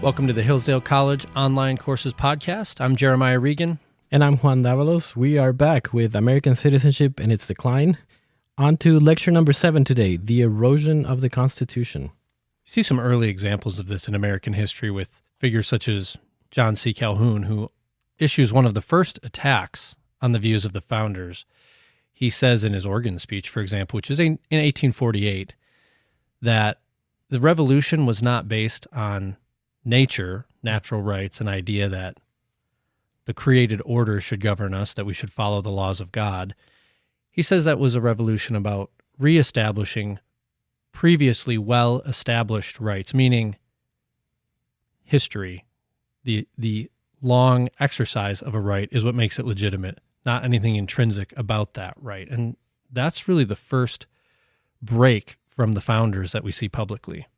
Welcome to the Hillsdale College Online Courses Podcast. I'm Jeremiah Regan. And I'm Juan. We are back with American Citizenship and its Decline. On to lecture number 7 today, the erosion of the Constitution. You see some early examples of this in American history with figures such as John C. Calhoun, who issues one of the first attacks on the views of the founders. He says in his Oregon speech, for example, which is in 1848, that the revolution was not based on nature, natural rights, an idea that the created order should govern us, that we should follow the laws of God. He says that was a revolution about reestablishing previously well-established rights, meaning history. The long exercise of a right is what makes it legitimate, not anything intrinsic about that right. And that's really the first break from the founders that we see publicly.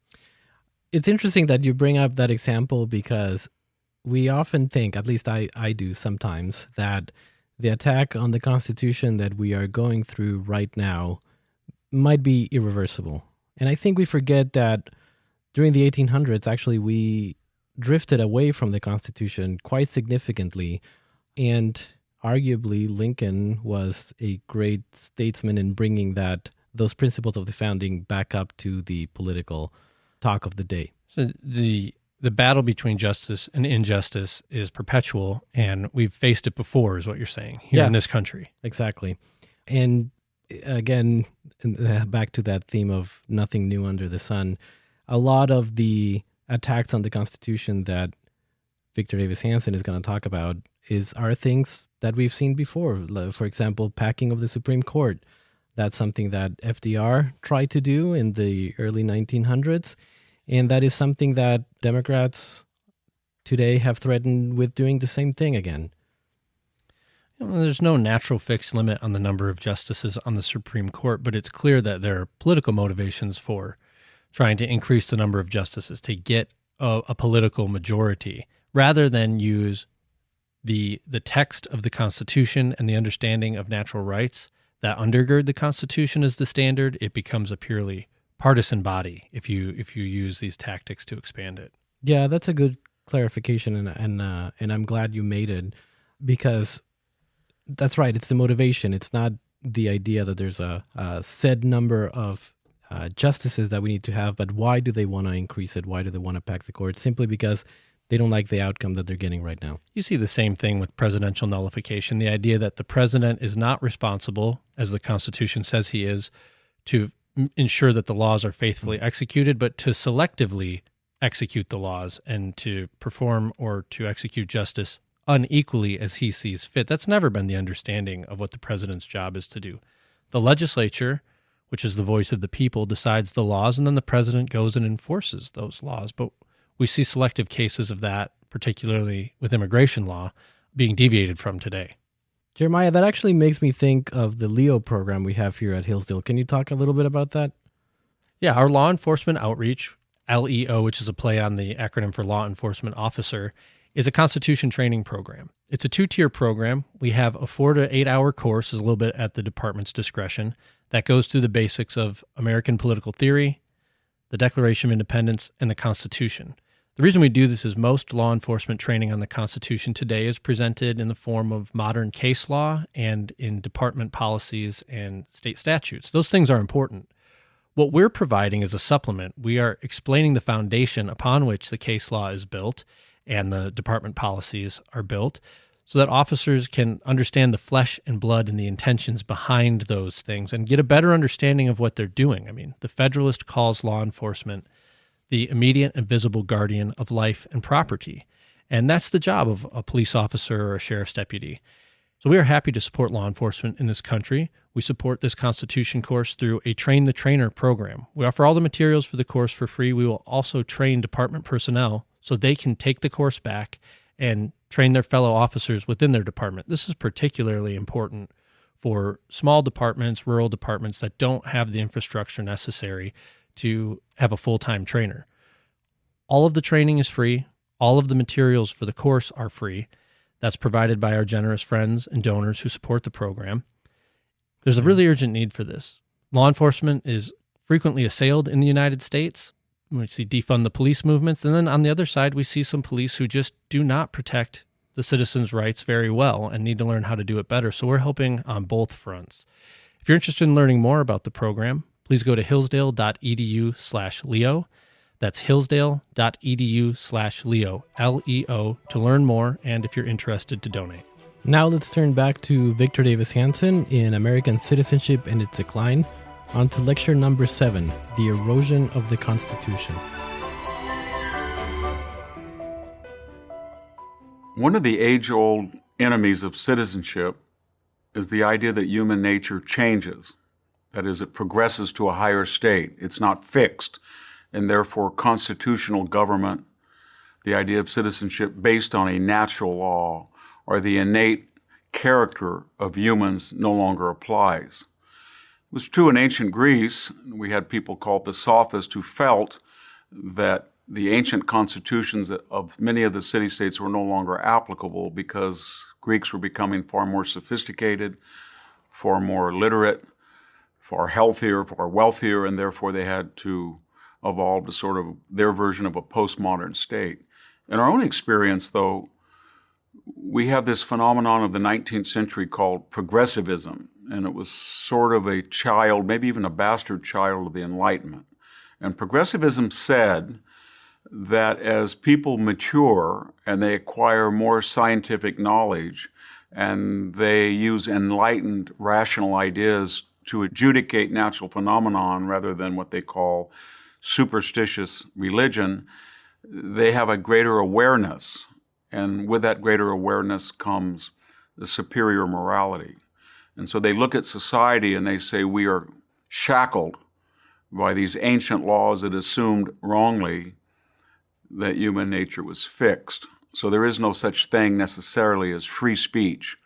It's interesting that you bring up that example because we often think, at least I do sometimes, that the attack on the Constitution that we are going through right now might be irreversible. And I think we forget that during the 1800s, actually, we drifted away from the Constitution quite significantly. And arguably, Lincoln was a great statesman in bringing those principles of the founding back up to the political talk of the day. So the battle between justice and injustice is perpetual, and we've faced it before, is what you're saying, here in this country. Exactly. And again, back to that theme of nothing new under the sun, a lot of the attacks on the Constitution that Victor Davis Hanson is going to talk about are things that we've seen before. For example, packing of the Supreme Court. That's something that FDR tried to do in the early 1900s, and that is something that Democrats today have threatened with doing the same thing again. There's no natural fixed limit on the number of justices on the Supreme Court, but it's clear that there are political motivations for trying to increase the number of justices to get a political majority, rather than use the text of the Constitution and the understanding of natural rights that undergird the Constitution as the standard. It becomes a purely partisan body if you use these tactics to expand it. Yeah, that's a good clarification, and I'm glad you made it, because that's right. It's the motivation. It's not the idea that there's a set number of justices that we need to have, but why do they want to increase it? Why do they want to pack the court? Simply because they don't like the outcome that they're getting right now. You see the same thing with presidential nullification, the idea that the president is not responsible, as the Constitution says he is, to ensure that the laws are faithfully executed, but to selectively execute the laws and to perform or to execute justice unequally as he sees fit. That's never been the understanding of what the president's job is to do. The legislature, which is the voice of the people, decides the laws, and then the president goes and enforces those laws. But we see selective cases of that, particularly with immigration law, being deviated from today. Jeremiah, that actually makes me think of the LEO program we have here at Hillsdale. Can you talk a little bit about that? Yeah, our law enforcement outreach, LEO, which is a play on the acronym for Law Enforcement Officer, is a Constitution training program. It's a 2-tier program. We have a 4 to 8 hour course, is a little bit at the department's discretion, that goes through the basics of American political theory, the Declaration of Independence, and the Constitution. The reason we do this is most law enforcement training on the Constitution today is presented in the form of modern case law and in department policies and state statutes. Those things are important. What we're providing is a supplement. We are explaining the foundation upon which the case law is built and the department policies are built, so that officers can understand the flesh and blood and the intentions behind those things and get a better understanding of what they're doing. I mean, the Federalist calls law enforcement the immediate and visible guardian of life and property. And that's the job of a police officer or a sheriff's deputy. So we are happy to support law enforcement in this country. We support this Constitution course through a Train the Trainer program. We offer all the materials for the course for free. We will also train department personnel so they can take the course back and train their fellow officers within their department. This is particularly important for small departments, rural departments that don't have the infrastructure necessary to have a full-time trainer. All of the training is free. All of the materials for the course are free. That's provided by our generous friends and donors who support the program. There's a really urgent need for this. Law enforcement is frequently assailed in the United States. We see defund the police movements. And then on the other side, we see some police who just do not protect the citizens' rights very well and need to learn how to do it better. So we're helping on both fronts. If you're interested in learning more about the program, please go to hillsdale.edu/Leo. That's hillsdale.edu/Leo, Leo, to learn more and if you're interested to donate. Now let's turn back to Victor Davis Hanson in American Citizenship and Its Decline, on to lecture number 7, The Erosion of the Constitution. One of the age-old enemies of citizenship is the idea that human nature changes. That is, it progresses to a higher state. It's not fixed, and therefore constitutional government, the idea of citizenship based on a natural law or the innate character of humans no longer applies. It was true in ancient Greece. We had people called the sophists who felt that the ancient constitutions of many of the city-states were no longer applicable because Greeks were becoming far more sophisticated, far more literate, far healthier, far wealthier, and therefore they had to evolve to sort of their version of a postmodern state. In our own experience, though, we have this phenomenon of the 19th century called progressivism, and it was sort of a child, maybe even a bastard child of the Enlightenment. And progressivism said that as people mature and they acquire more scientific knowledge and they use enlightened, rational ideas to adjudicate natural phenomenon rather than what they call superstitious religion, they have a greater awareness. And with that greater awareness comes the superior morality. And so they look at society and they say we are shackled by these ancient laws that assumed wrongly that human nature was fixed. So there is no such thing necessarily as free speech,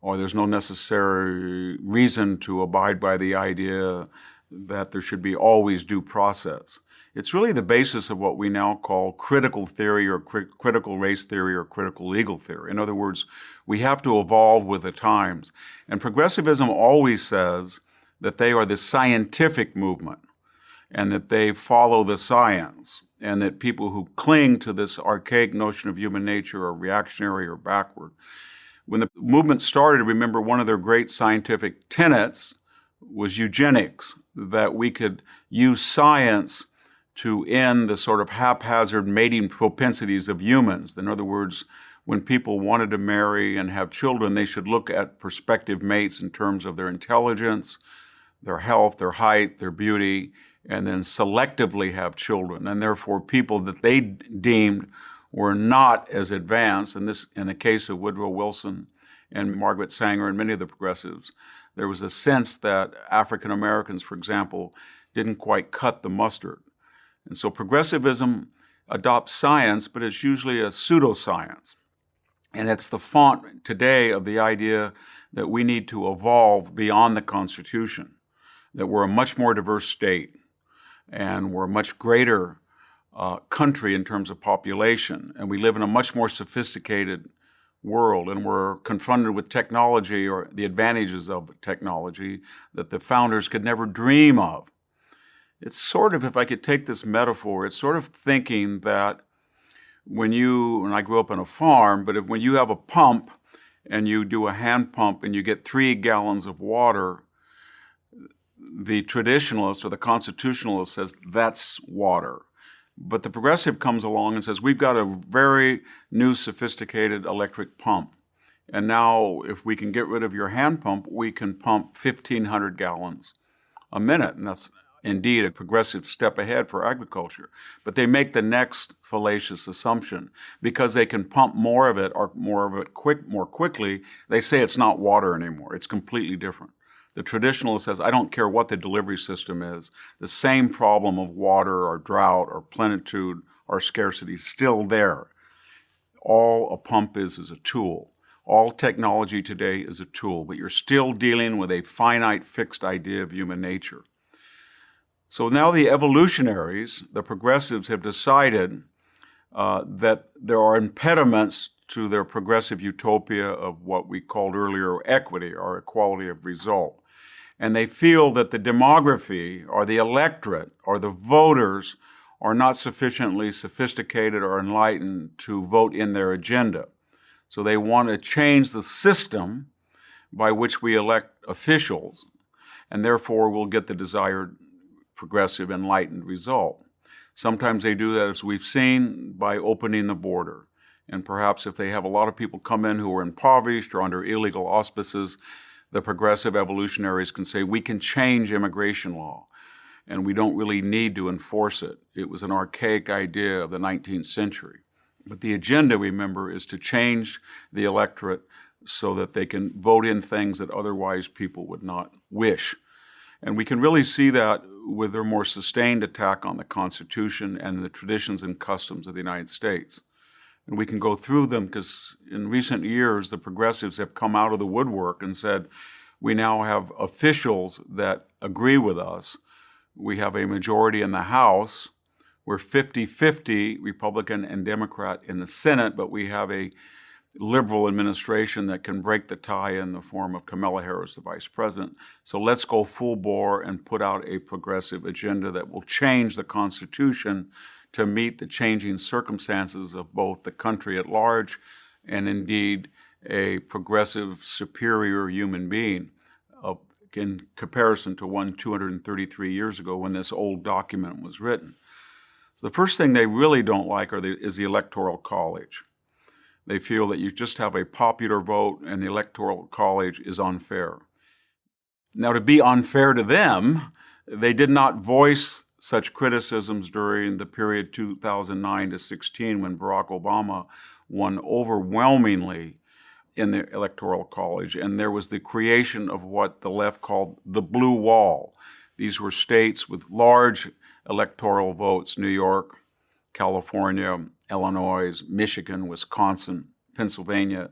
or there's no necessary reason to abide by the idea that there should be always due process. It's really the basis of what we now call critical theory or critical race theory or critical legal theory. In other words, we have to evolve with the times. And progressivism always says that they are the scientific movement and that they follow the science, and that people who cling to this archaic notion of human nature are reactionary or backward. When the movement started, remember, one of their great scientific tenets was eugenics, that we could use science to end the sort of haphazard mating propensities of humans. In other words, when people wanted to marry and have children, they should look at prospective mates in terms of their intelligence, their health, their height, their beauty, and then selectively have children. And therefore, people that they deemed were not as advanced, and this, in the case of Woodrow Wilson and Margaret Sanger and many of the progressives, there was a sense that African Americans, for example, didn't quite cut the mustard. And so progressivism adopts science, but it's usually a pseudoscience. And it's the font today of the idea that we need to evolve beyond the Constitution, that we're a much more diverse state, and we're a much greater country in terms of population, and we live in a much more sophisticated world, and we're confronted with technology or the advantages of technology that the founders could never dream of. It's sort of, if I could take this metaphor, it's sort of thinking that and I grew up on a farm, but when you have a pump and you do a hand pump and you get 3 gallons of water, the traditionalist or the constitutionalist says that's water. But the progressive comes along and says we've got a very new sophisticated electric pump. And now if we can get rid of your hand pump, we can pump 1,500 gallons a minute. And that's indeed a progressive step ahead for agriculture. But they make the next fallacious assumption. Because they can pump more of it more quickly, they say it's not water anymore. It's completely different. The traditionalist says, I don't care what the delivery system is. The same problem of water or drought or plenitude or scarcity is still there. All a pump is a tool. All technology today is a tool, but you're still dealing with a finite, fixed idea of human nature. So now the evolutionaries, the progressives, have decided that there are impediments to their progressive utopia of what we called earlier equity or equality of result. And they feel that the demography or the electorate or the voters are not sufficiently sophisticated or enlightened to vote in their agenda. So they want to change the system by which we elect officials, and therefore we'll get the desired progressive, enlightened result. Sometimes they do that, as we've seen, by opening the border. And perhaps if they have a lot of people come in who are impoverished or under illegal auspices, the progressive evolutionaries can say, we can change immigration law, and we don't really need to enforce it. It was an archaic idea of the 19th century. But the agenda, remember, is to change the electorate so that they can vote in things that otherwise people would not wish. And we can really see that with their more sustained attack on the Constitution and the traditions and customs of the United States. And we can go through them because in recent years, the progressives have come out of the woodwork and said, we now have officials that agree with us. We have a majority in the House. We're 50-50 Republican and Democrat in the Senate, but we have a liberal administration that can break the tie in the form of Kamala Harris, the vice president. So let's go full bore and put out a progressive agenda that will change the Constitution to meet the changing circumstances of both the country at large and indeed a progressive, superior human being in comparison to one 233 years ago when this old document was written. So the first thing they really don't like is the Electoral College. They feel that you just have a popular vote and the Electoral College is unfair. Now, to be unfair to them, they did not voice such criticisms during the period 2009 to 16 when Barack Obama won overwhelmingly in the Electoral College, and there was the creation of what the left called the blue wall. These were states with large electoral votes: New York, California, Illinois, Michigan, Wisconsin, Pennsylvania,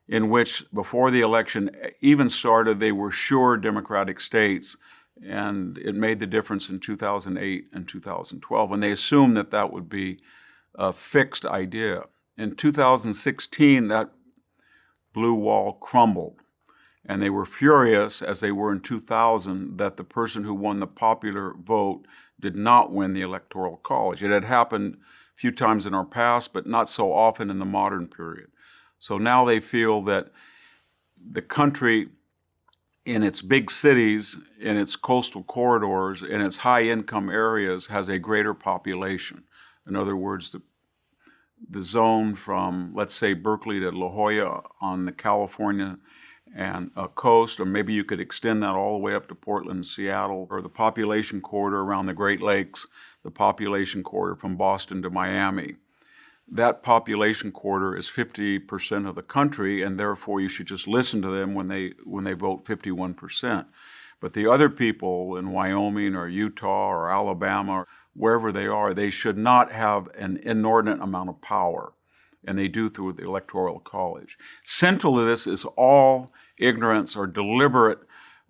in which before the election even started, they were sure Democratic states, and it made the difference in 2008 and 2012 when they assumed that that would be a fixed idea. In 2016, that blue wall crumbled, and they were furious, as they were in 2000, that the person who won the popular vote did not win the Electoral College. It had happened a few times in our past, but not so often in the modern period. So now they feel that the country in its big cities, in its coastal corridors, in its high-income areas has a greater population. In other words, the zone from, let's say, Berkeley to La Jolla on the California and coast, or maybe you could extend that all the way up to Portland and Seattle, or the population corridor around the Great Lakes, the population corridor from Boston to Miami. That population corridor is 50% of the country, and therefore you should just listen to them when they vote 51%. But the other people in Wyoming or Utah or Alabama, or wherever they are, they should not have an inordinate amount of power, and they do through the Electoral College. Central to this is all ignorance or deliberate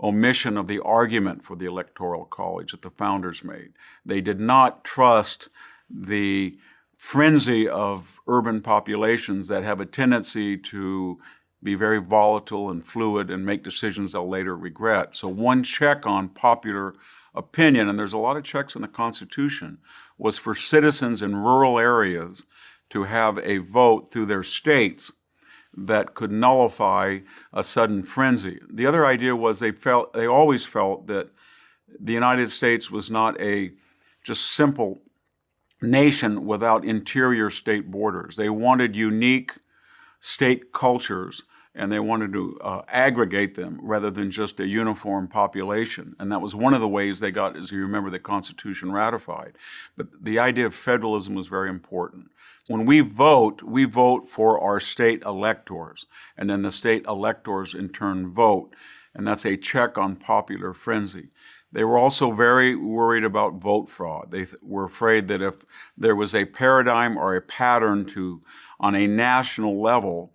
omission of the argument for the Electoral College that the founders made. They did not trust the frenzy of urban populations that have a tendency to be very volatile and fluid and make decisions they'll later regret. So one check on popular opinion, and there's a lot of checks in the Constitution, was for citizens in rural areas to have a vote through their states that could nullify a sudden frenzy. The other idea was they always felt that the United States was not a just simple nation without interior state borders. They wanted unique state cultures, and they wanted to aggregate them rather than just a uniform population. And that was one of the ways they got, as you remember, the Constitution ratified. But the idea of federalism was very important. When we vote for our state electors, and then the state electors in turn vote, and that's a check on popular frenzy. They were also very worried about vote fraud. They were afraid that if there was a paradigm or a pattern on a national level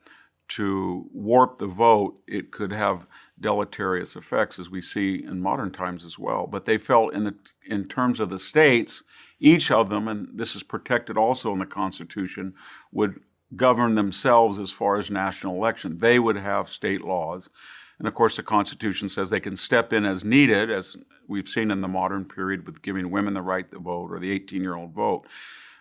to warp the vote, it could have deleterious effects, as we see in modern times as well. But they felt in terms of the states, each of them, and this is protected also in the Constitution, would govern themselves as far as national election. They would have state laws, And of course, the Constitution says they can step in as needed, as we've seen in the modern period with giving women the right to vote or the 18-year-old vote.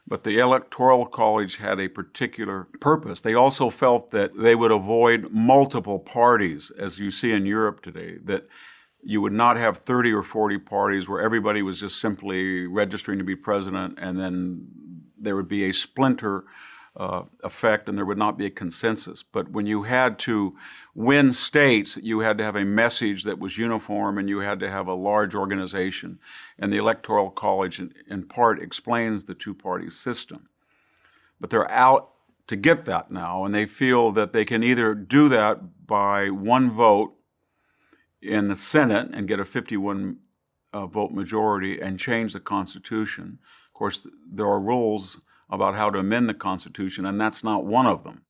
But the Electoral College had a particular purpose. They also felt that they would avoid multiple parties, as you see in Europe today, that you would not have 30 or 40 parties where everybody was just simply registering to be president, and then there would be a splinter effect and there would not be a consensus. But when you had to win states, you had to have a message that was uniform and you had to have a large organization. And the Electoral College, in part, explains the two-party system. But they're out to get that now, and they feel that they can either do that by one vote in the Senate and get a 51 vote majority and change the Constitution. Of course, there are rules about how to amend the Constitution, and that's not one of them.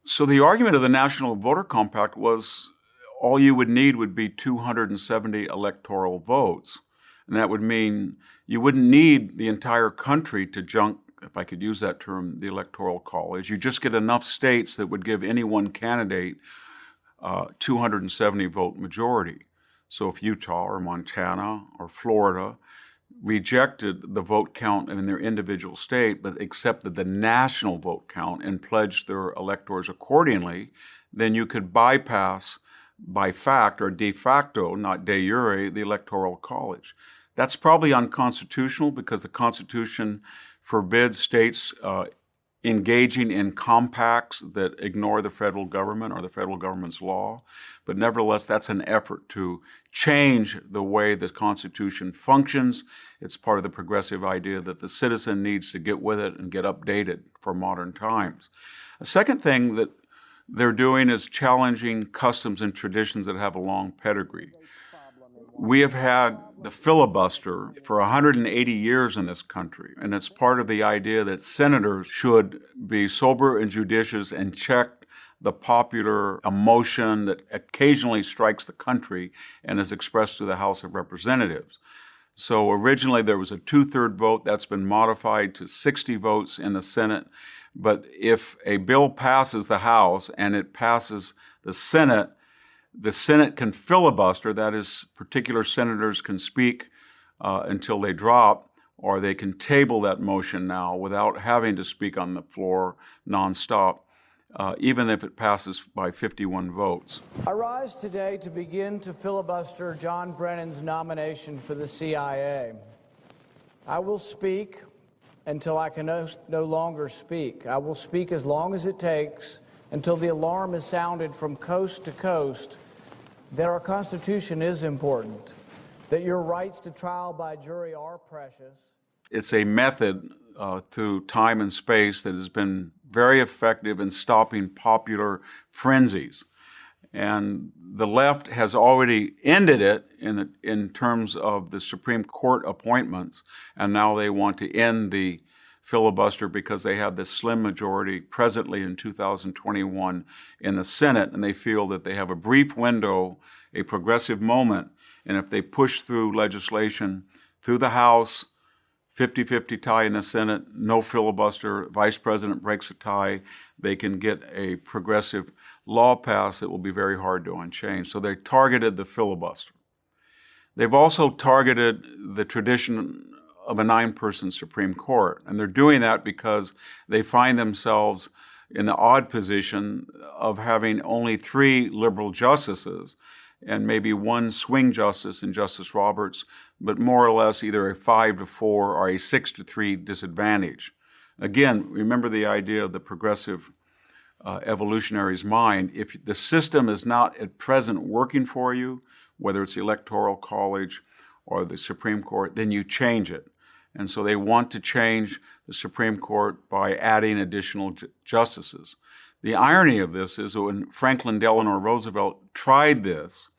So the argument of the National Voter Compact was all you would need would be 270 electoral votes. And that would mean you wouldn't need the entire country to junk, if I could use that term, the Electoral College. You just get enough states that would give any one candidate 270 vote majority. So if Utah or Montana or Florida rejected the vote count in their individual state, but accepted the national vote count and pledged their electors accordingly, then you could bypass by fact or de facto, not de jure, the Electoral College. That's probably unconstitutional because the Constitution forbids states engaging in compacts that ignore the federal government or the federal government's law. But nevertheless, that's an effort to change the way the Constitution functions. It's part of the progressive idea that the citizen needs to get with it and get updated for modern times. A second thing that they're doing is challenging customs and traditions that have a long pedigree. We have had the filibuster for 180 years in this country, and it's part of the idea that senators should be sober and judicious and check the popular emotion that occasionally strikes the country and is expressed through the House of Representatives. So originally there was a 2/3 vote. That's been modified to 60 votes in the Senate. But if a bill passes the House and it passes the Senate can filibuster, that is, particular senators can speak until they drop, or they can table that motion now without having to speak on the floor nonstop, even if it passes by 51 votes. I rise today to begin to filibuster John Brennan's nomination for the CIA. I will speak until I can no longer speak. I will speak as long as it takes until the alarm is sounded from coast to coast that our Constitution is important, that your rights to trial by jury are precious. It's a method through time and space that has been very effective in stopping popular frenzies. And the left has already ended it in terms of the Supreme Court appointments, and now they want to end the filibuster because they have this slim majority presently in 2021 in the Senate, and they feel that they have a brief window, a progressive moment, and if they push through legislation through the House, 50-50 tie in the Senate, no filibuster, Vice President breaks a tie, they can get a progressive law passed that will be very hard to unchange. So they targeted the filibuster. They've also targeted the tradition of a 9-person Supreme Court. And they're doing that because they find themselves in the odd position of having only 3 liberal justices and maybe 1 swing justice in Justice Roberts, but more or less either a 5-4 or a 6-3 disadvantage. Again, remember the idea of the progressive evolutionary's mind. If the system is not at present working for you, whether it's the Electoral College or the Supreme Court, then you change it. And so they want to change the Supreme Court by adding additional justices. The irony of this is that when Franklin Delano Roosevelt tried this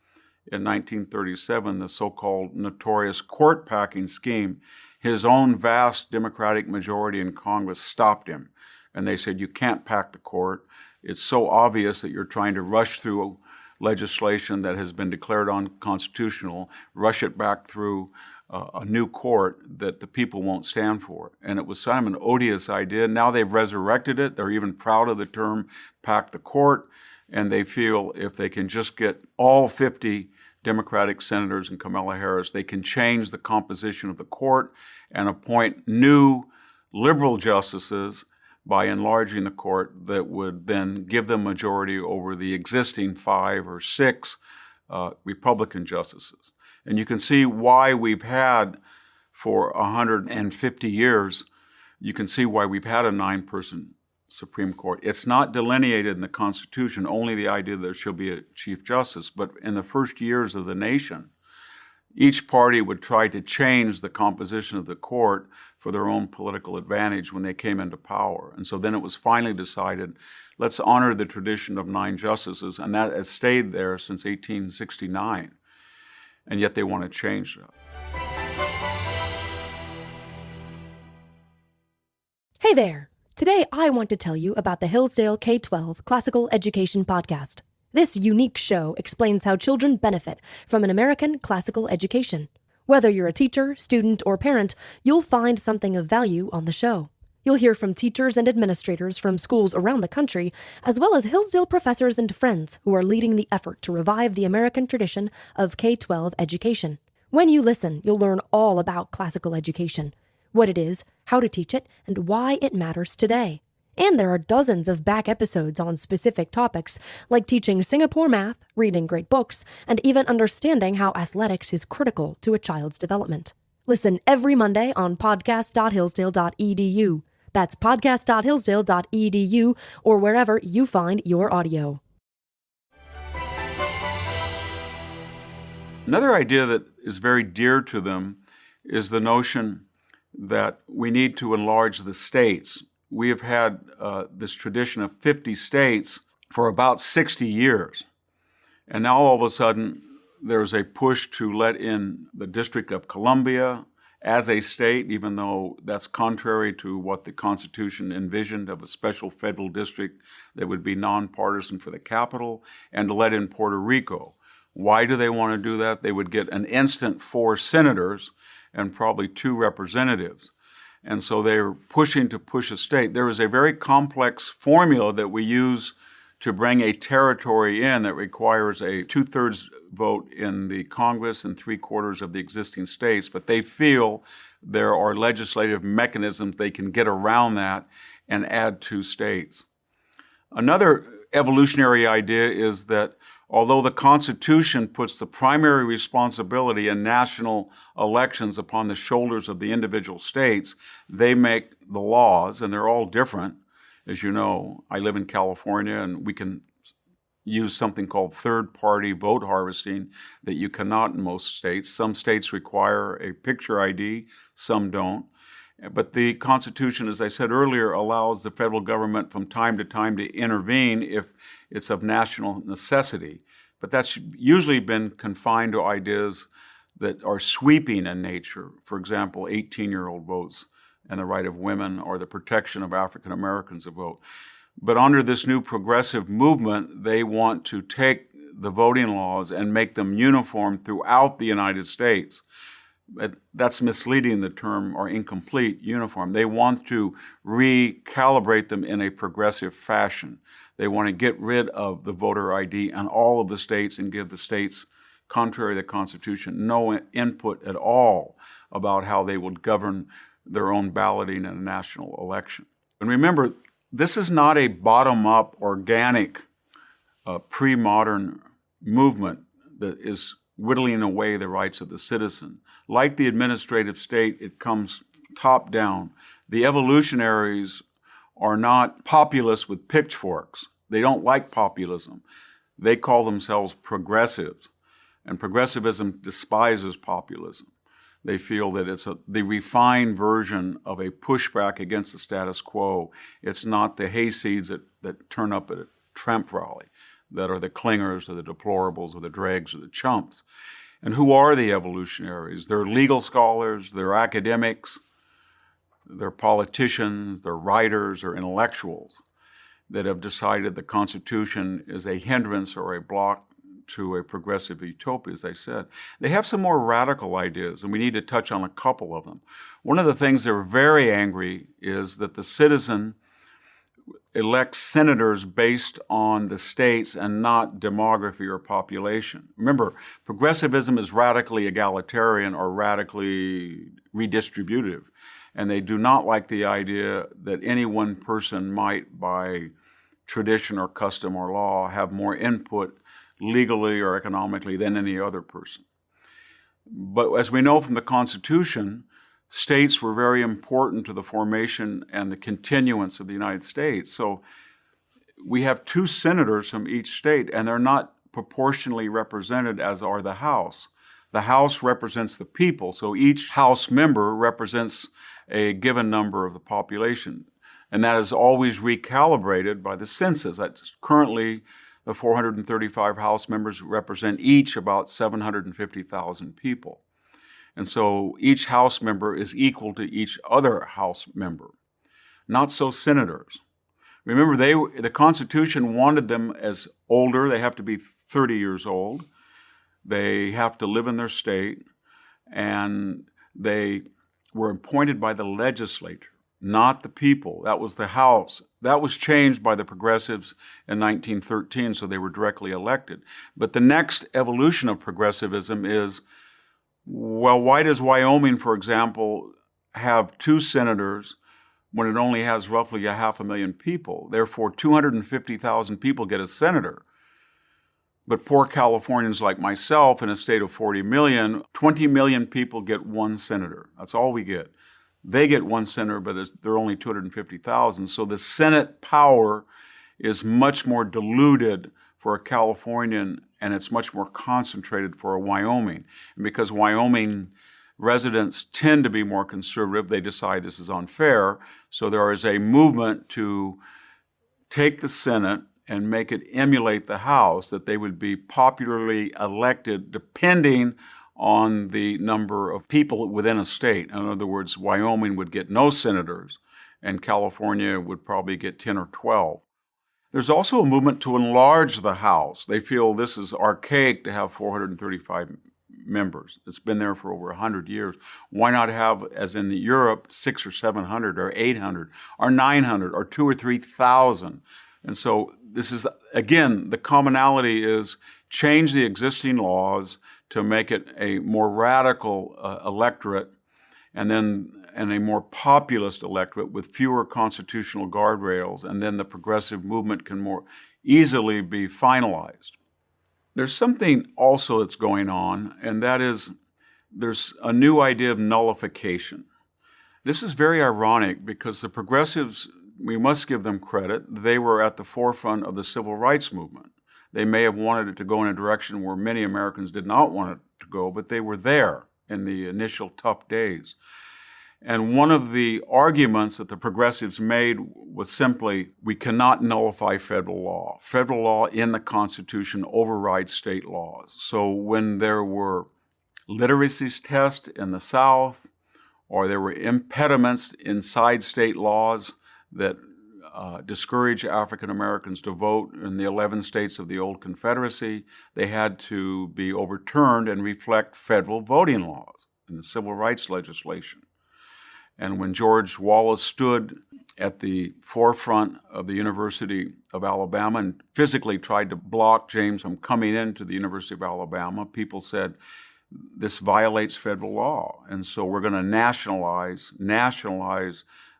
in 1937, the so-called notorious court packing scheme, his own vast Democratic majority in Congress stopped him. And they said, you can't pack the court. It's so obvious that you're trying to rush through legislation that has been declared unconstitutional, rush it back through a new court that the people won't stand for. And it was kind of an odious idea. Now they've resurrected it. They're even proud of the term pack the court. And they feel if they can just get all 50 Democratic senators and Kamala Harris, they can change the composition of the court and appoint new liberal justices by enlarging the court that would then give them majority over the existing 5 or 6 Republican justices. And you can see why we've had, for 150 years, you can see why we've had a 9-person Supreme Court. It's not delineated in the Constitution, only the idea that there shall be a Chief Justice. But in the first years of the nation, each party would try to change the composition of the court for their own political advantage when they came into power. And so then it was finally decided, let's honor the tradition of 9 justices, and that has stayed there since 1869. And yet they want to change that. Hey there! Today I want to tell you about the Hillsdale K-12 Classical Education Podcast. This unique show explains how children benefit from an American classical education. Whether you're a teacher, student, or parent, you'll find something of value on the show. You'll hear from teachers and administrators from schools around the country, as well as Hillsdale professors and friends who are leading the effort to revive the American tradition of K-12 education. When you listen, you'll learn all about classical education, what it is, how to teach it, and why it matters today. And there are dozens of back episodes on specific topics, like teaching Singapore math, reading great books, and even understanding how athletics is critical to a child's development. Listen every Monday on podcast.hillsdale.edu. That's podcast.hillsdale.edu, or wherever you find your audio. Another idea that is very dear to them is the notion that we need to enlarge the states. We have had this tradition of 50 states for about 60 years. And now all of a sudden, there's a push to let in the District of Columbia as a state, even though that's contrary to what the Constitution envisioned of a special federal district that would be nonpartisan for the capital, and to let in Puerto Rico. Why do they want to do that? They would get an instant 4 senators and probably 2 representatives. And so they're pushing to push a state. There is a very complex formula that we use to bring a territory in that requires a 2/3 vote in the Congress and 3/4 of the existing states. But they feel there are legislative mechanisms they can get around that and add 2 states. Another evolutionary idea is that although the Constitution puts the primary responsibility in national elections upon the shoulders of the individual states, they make the laws, and they're all different. As you know, I live in California, and we can use something called third-party vote harvesting that you cannot in most states. Some states require a picture ID, some don't. But the Constitution, as I said earlier, allows the federal government from time to time to intervene if it's of national necessity. But that's usually been confined to ideas that are sweeping in nature. For example, 18-year-old votes and the right of women, or the protection of African Americans to vote. But under this new progressive movement, they want to take the voting laws and make them uniform throughout the United States. But that's misleading, the term, or incomplete, uniform. They want to recalibrate them in a progressive fashion. They want to get rid of the voter ID in all of the states and give the states, contrary to the Constitution, no input at all about how they would govern their own balloting in a national election. And remember, this is not a bottom-up, organic, pre-modern movement that is whittling away the rights of the citizen. Like the administrative state, it comes top down. The evolutionaries are not populists with pitchforks. They don't like populism. They call themselves progressives. And progressivism despises populism. They feel that it's the refined version of a pushback against the status quo. It's not the hayseeds that turn up at a Trump rally that are the clingers or the deplorables or the dregs or the chumps. And who are the evolutionaries? They're legal scholars, they're academics, they're politicians, they're writers or intellectuals that have decided the Constitution is a hindrance or a block to a progressive utopia, as I said. They have some more radical ideas, and we need to touch on a couple of them. One of the things they're very angry is that the citizen elect senators based on the states and not demography or population. Remember, progressivism is radically egalitarian or radically redistributive, and they do not like the idea that any one person might, by tradition or custom or law, have more input legally or economically than any other person. But as we know from the Constitution, states were very important to the formation and the continuance of the United States. So we have 2 senators from each state, and they're not proportionally represented as are the House. The House represents the people, so each House member represents a given number of the population. And that is always recalibrated by the census. Currently, the 435 House members represent each about 750,000 people. And so each House member is equal to each other House member. Not so senators. Remember, the Constitution wanted them as older. They have to be 30 years old. They have to live in their state. And they were appointed by the legislature, not the people. That was the House. That was changed by the progressives in 1913, so they were directly elected. But the next evolution of progressivism is, well, why does Wyoming, for example, have 2 senators when it only has roughly 500,000 people? Therefore, 250,000 people get a senator. But poor Californians like myself in a state of 40 million, 20 million people get 1 senator. That's all we get. They get 1 senator, but they're only 250,000. So the Senate power is much more diluted for a Californian, and it's much more concentrated for a Wyoming. And because Wyoming residents tend to be more conservative, they decide this is unfair. So there is a movement to take the Senate and make it emulate the House, that they would be popularly elected depending on the number of people within a state. In other words, Wyoming would get no senators, and California would probably get 10 or 12. There's also a movement to enlarge the House. They feel this is archaic to have 435 members. It's been there for over 100 years. Why not have, as in Europe, 600 or 700 or 800 or 900 or 2,000 or 3,000? And so this is, again, the commonality is change the existing laws to make it a more radical electorate and a more populist electorate with fewer constitutional guardrails, and then the progressive movement can more easily be finalized. There's something also that's going on, and that is there's a new idea of nullification. This is very ironic because the progressives, we must give them credit, they were at the forefront of the civil rights movement. They may have wanted it to go in a direction where many Americans did not want it to go, but they were there in the initial tough days. And one of the arguments that the progressives made was simply, we cannot nullify federal law. Federal law in the Constitution overrides state laws. So when there were literacy tests in the South, or there were impediments inside state laws that discourage African Americans to vote in the 11 states of the old Confederacy, they had to be overturned and reflect federal voting laws in the civil rights legislation. And when George Wallace stood at the forefront of the University of Alabama and physically tried to block James from coming into the University of Alabama, people said, this violates federal law. And so we're going to nationalize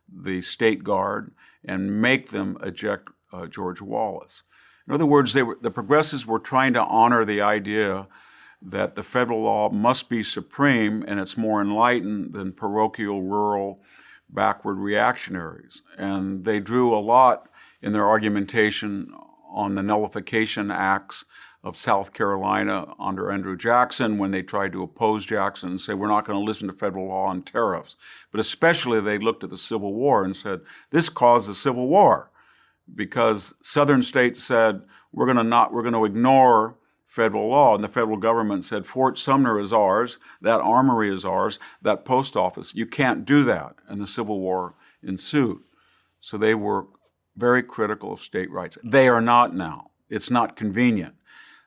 the State Guard and make them eject George Wallace. In other words, the progressives were trying to honor the idea that the federal law must be supreme and it's more enlightened than parochial, rural, backward reactionaries. And they drew a lot in their argumentation on the Nullification Acts of South Carolina under Andrew Jackson when they tried to oppose Jackson and say, we're not going to listen to federal law on tariffs. But especially they looked at the Civil War and said, this caused the Civil War because Southern states said, we're going to ignore federal law. And the federal government said, Fort Sumner is ours, that armory is ours, that post office. You can't do that. And the Civil War ensued. So they were very critical of state rights. They are not now. It's not convenient.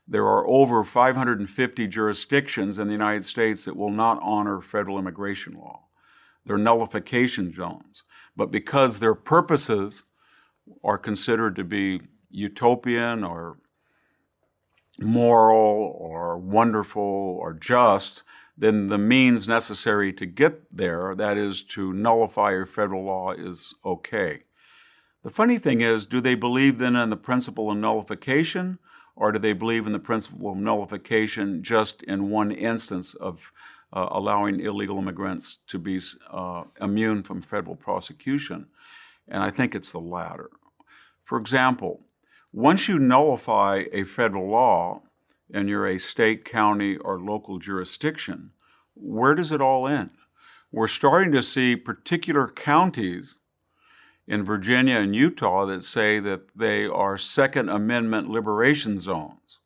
There are over 550 jurisdictions in the United States that will not honor federal immigration law. They're nullification zones. But because their purposes are considered to be utopian or moral or wonderful or just, then the means necessary to get there, that is to nullify a federal law, is okay. The funny thing is, do they believe then in the principle of nullification, or do they believe in the principle of nullification just in one instance of allowing illegal immigrants to be immune from federal prosecution? And I think it's the latter. For example, once you nullify a federal law and you're a state, county, or local jurisdiction, where does it all end? We're starting to see particular counties in Virginia and Utah that say that they are Second Amendment liberation zones.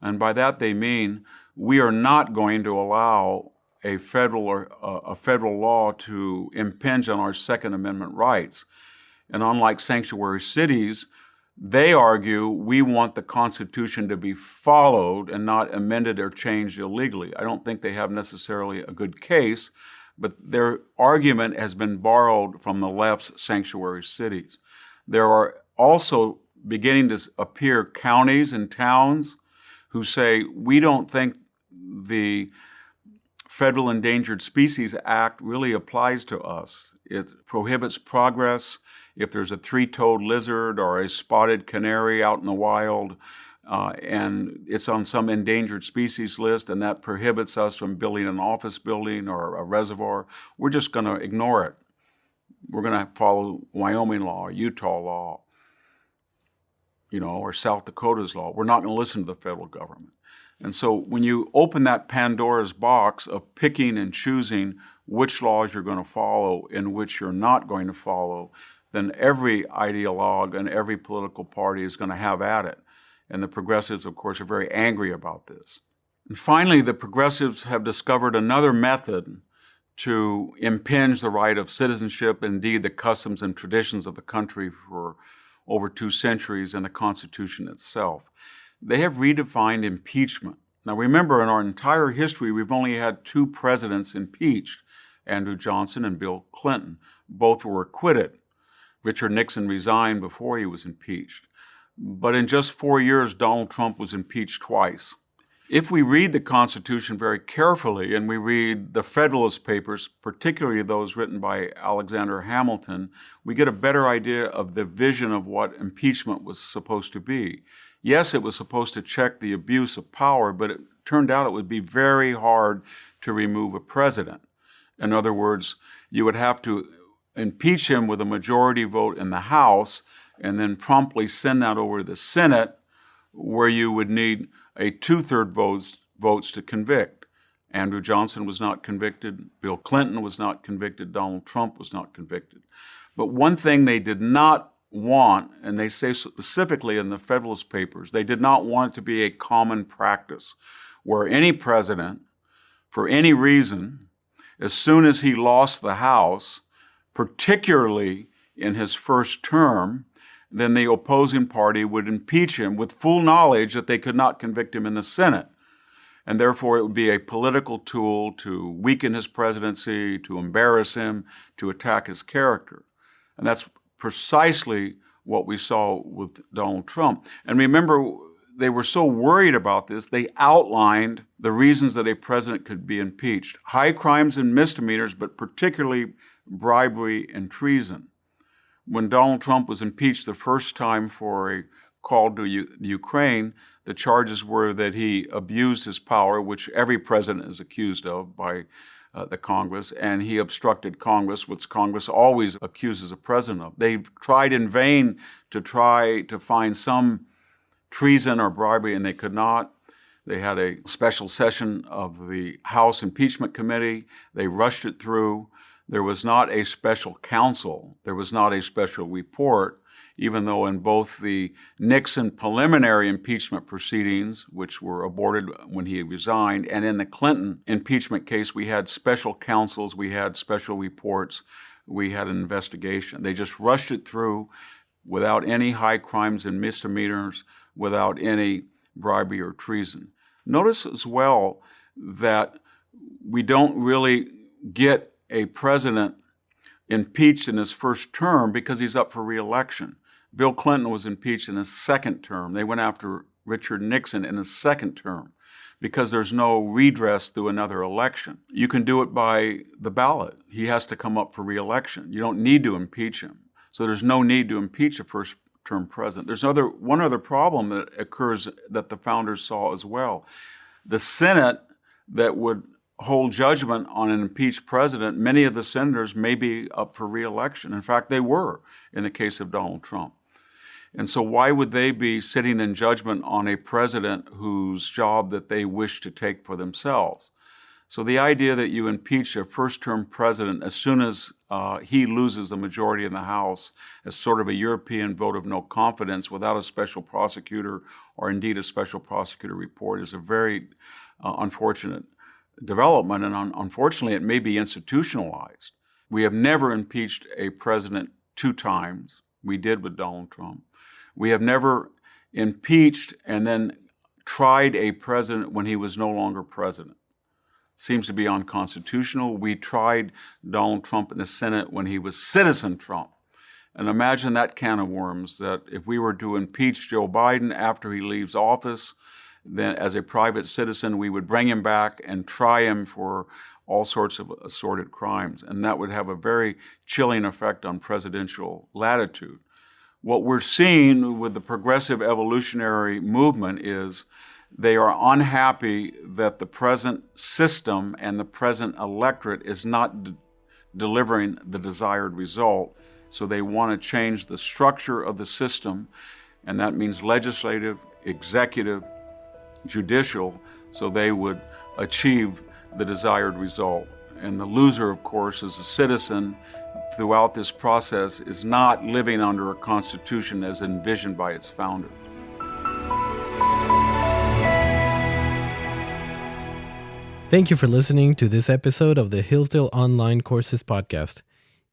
And by that they mean we are not going to allow a federal law to impinge on our Second Amendment rights. And unlike sanctuary cities, they argue we want the Constitution to be followed and not amended or changed illegally. I don't think they have necessarily a good case, but their argument has been borrowed from the left's sanctuary cities. There are also beginning to appear counties and towns who say, we don't think the Federal Endangered Species Act really applies to us. It prohibits progress. If there's a three-toed lizard or a spotted canary out in the wild, and it's on some endangered species list, and that prohibits us from building an office building or a reservoir, we're just going to ignore it. We're going to follow Wyoming law or Utah law, or South Dakota's law. We're not going to listen to the federal government. And so when you open that Pandora's box of picking and choosing which laws you're going to follow and which you're not going to follow, then every ideologue and every political party is going to have at it. And the progressives, of course, are very angry about this. And finally, the progressives have discovered another method to impinge the right of citizenship, indeed the customs and traditions of the country for over 2 centuries, and the Constitution itself. They have redefined impeachment. Now remember, in our entire history, we've only had 2 presidents impeached, Andrew Johnson and Bill Clinton. Both were acquitted. Richard Nixon resigned before he was impeached. But in just 4 years, Donald Trump was impeached twice. If we read the Constitution very carefully, and we read the Federalist Papers, particularly those written by Alexander Hamilton, we get a better idea of the vision of what impeachment was supposed to be. Yes, it was supposed to check the abuse of power, but it turned out it would be very hard to remove a president. In other words, you would have to impeach him with a majority vote in the House and then promptly send that over to the Senate, where you would need a 2/3 votes to convict. Andrew Johnson was not convicted. Bill Clinton was not convicted. Donald Trump was not convicted. But one thing they did not want, and they say specifically in the Federalist Papers, they did not want it to be a common practice where any president, for any reason, as soon as he lost the House, particularly in his first term, then the opposing party would impeach him with full knowledge that they could not convict him in the Senate. And therefore, it would be a political tool to weaken his presidency, to embarrass him, to attack his character. And that's precisely what we saw with Donald Trump. And remember, they were so worried about this, they outlined the reasons that a president could be impeached. High crimes and misdemeanors, but particularly bribery and treason. When Donald Trump was impeached the first time for a call to Ukraine, the charges were that he abused his power, which every president is accused of by the Congress, and he obstructed Congress, which Congress always accuses a president of. They've tried in vain to find some treason or bribery, and they could not. They had a special session of the House Impeachment Committee. They rushed it through. There was not a special counsel. There was not a special report, even though in both the Nixon preliminary impeachment proceedings, which were aborted when he resigned, and in the Clinton impeachment case, we had special counsels, we had special reports, we had an investigation. They just rushed it through without any high crimes and misdemeanors, without any bribery or treason. Notice as well that we don't really get a president impeached in his first term because he's up for re-election. Bill Clinton was impeached in his second term. They went after Richard Nixon in his second term because there's no redress through another election. You can do it by the ballot. He has to come up for re-election. You don't need to impeach him. So there's no need to impeach a first-term president. There's one other problem that occurs that the founders saw as well. The Senate that would hold judgment on an impeached president, many of the senators may be up for re-election. In fact, they were in the case of Donald Trump. And so why would they be sitting in judgment on a president whose job that they wish to take for themselves? So the idea that you impeach a first-term president as soon as he loses the majority in the House as sort of a European vote of no confidence without a special prosecutor or indeed a special prosecutor report is a very unfortunate development, and unfortunately it may be institutionalized. We have never impeached a president 2 times. We did with Donald Trump. We have never impeached and then tried a president when he was no longer president. Seems to be unconstitutional. We tried Donald Trump in the Senate when he was Citizen Trump. And imagine that can of worms, that if we were to impeach Joe Biden after he leaves office, then as a private citizen, we would bring him back and try him for all sorts of assorted crimes. And that would have a very chilling effect on presidential latitude. What we're seeing with the progressive evolutionary movement is they are unhappy that the present system and the present electorate is not delivering the desired result. So they want to change the structure of the system, and that means legislative, executive, judicial, so they would achieve the desired result. And the loser, of course, is a citizen throughout this process is not living under a constitution as envisioned by its founder. Thank you for listening to this episode of the Hillsdale Online Courses Podcast.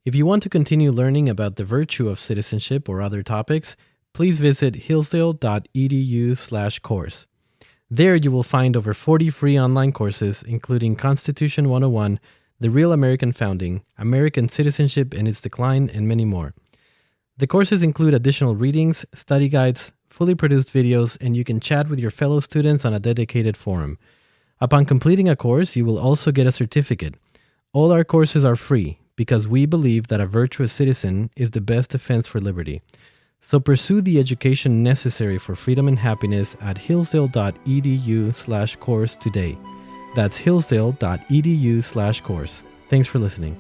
If you want to continue learning about the virtue of citizenship or other topics, please visit hillsdale.edu/course. There you will find over 40 free online courses, including Constitution 101, The Real American Founding, American Citizenship and Its Decline, and many more. The courses include additional readings, study guides, fully produced videos, and you can chat with your fellow students on a dedicated forum. Upon completing a course, you will also get a certificate. All our courses are free because we believe that a virtuous citizen is the best defense for liberty. So pursue the education necessary for freedom and happiness at hillsdale.edu/course today. That's hillsdale.edu/course. Thanks for listening.